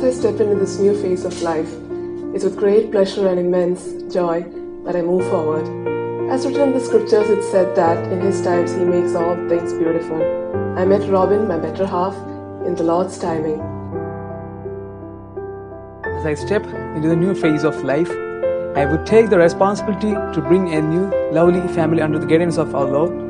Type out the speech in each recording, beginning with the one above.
As I step into this new phase of life, it's with great pleasure and immense joy that I move forward. As written in the scriptures, it's said that in His times He makes all things beautiful. I met Robin, my better half, in the Lord's timing. As I step into the new phase of life, I would take the responsibility to bring a new, lovely family under the guidance of our Lord.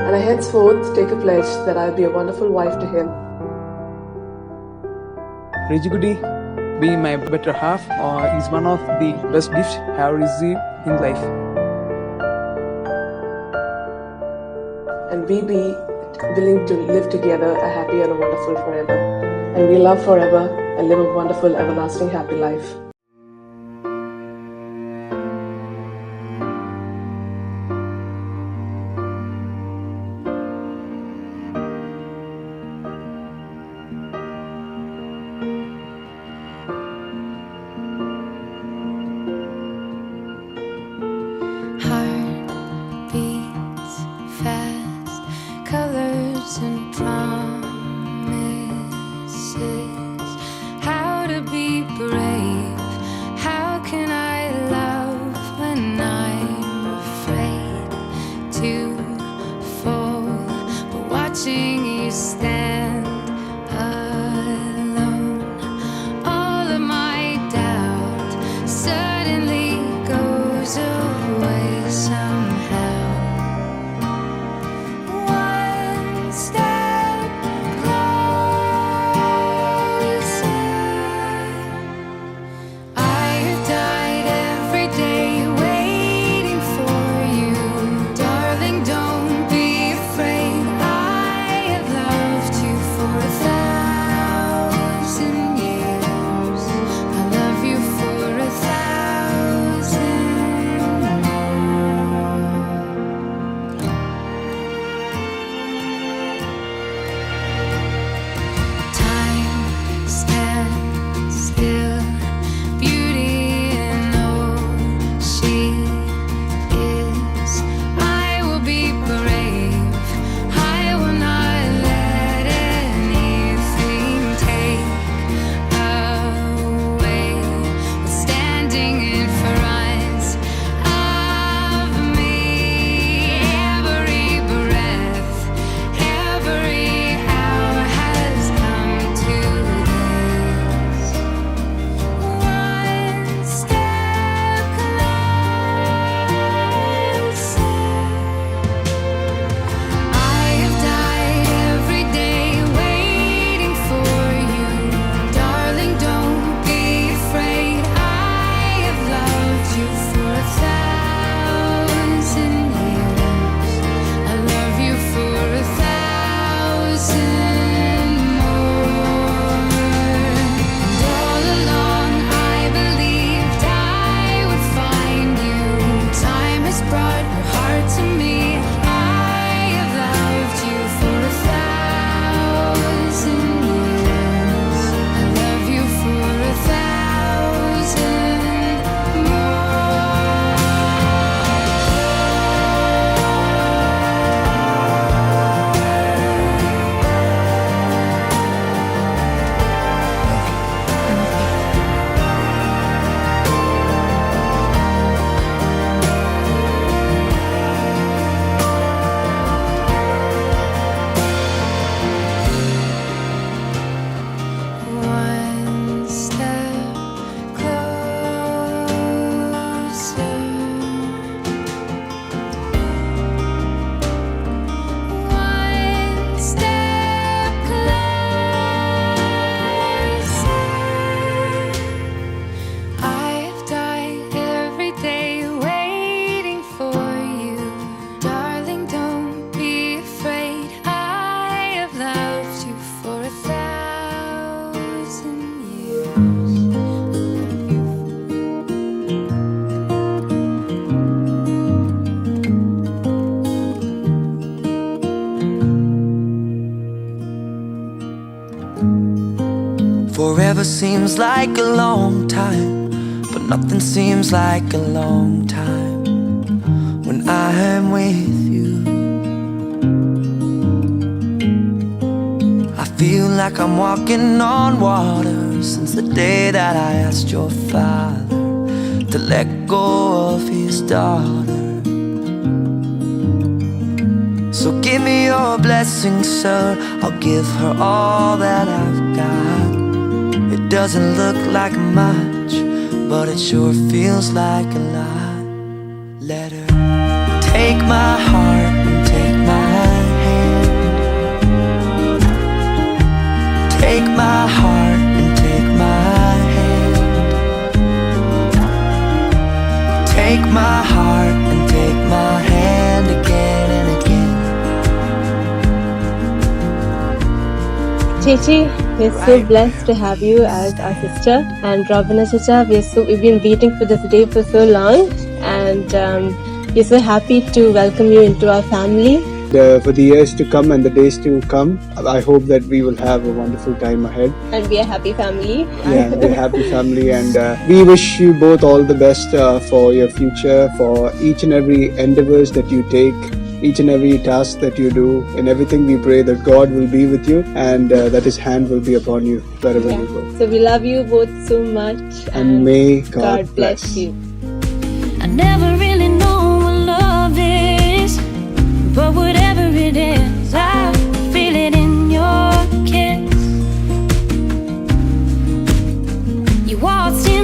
And I henceforth take a pledge that I'll be a wonderful wife to Him. Rajigudi, being my better half, is one of the best gifts I have received in life. And we be willing to live together a happy and a wonderful forever. And we love forever and live a wonderful, everlasting, happy life. Heart beats fast, colors and promises. How to be brave? How can I love when I'm afraid to fall? But watching you stand alone, all of my doubt suddenly goes away somehow. One step closer. I have died every day waiting for you. Darling, don't be afraid. I have loved you for 1,000 years. I love you for 1,000 more. Time stands still, beauty in all she is. I will be brave. I will not let anything take away what's standing in front of me. Every breath, every hour has come to this. One step closer. I have died every day waiting for you. Darling, don't be afraid. I have loved you for 1,000 years. I love you for 1,000 more. And all along I believed I would find you. Time has brought your heart to me. I have loved you for 1,000 years. I love you for 1,000 One step closer. One step closer. I've died every day waiting for you. Darling, don't be afraid. I have loved you for 1,000 years. Forever seems like a long time, but nothing seems like a long time when I'm with you. I feel like I'm walking on water since the day that I asked your father to let go of his daughter. So give me your blessing, sir. I'll give her all that I've got. It doesn't look like much, but it sure feels like a lot. Let her take my heart and take my hand. Take my heart and take my hand. Take my heart and take my hand again and again. Chichi, we're so blessed to have you as our sister. And Robina Chicha, we've been waiting for this day for so long. And we're so happy to welcome you into our family. For the years to come and the days to come, I hope that we will have a wonderful time ahead. And we're a happy family. Yeah, we're a happy family, and we wish you both all the best for your future, for each and every endeavors that you take, each and every task that you do. In everything we pray that God will be with you and that His hand will be upon you wherever you go. So we love you both so much. And may God bless you. I never really know what love is, but whatever it is, I feel it in your kiss. You waltzed in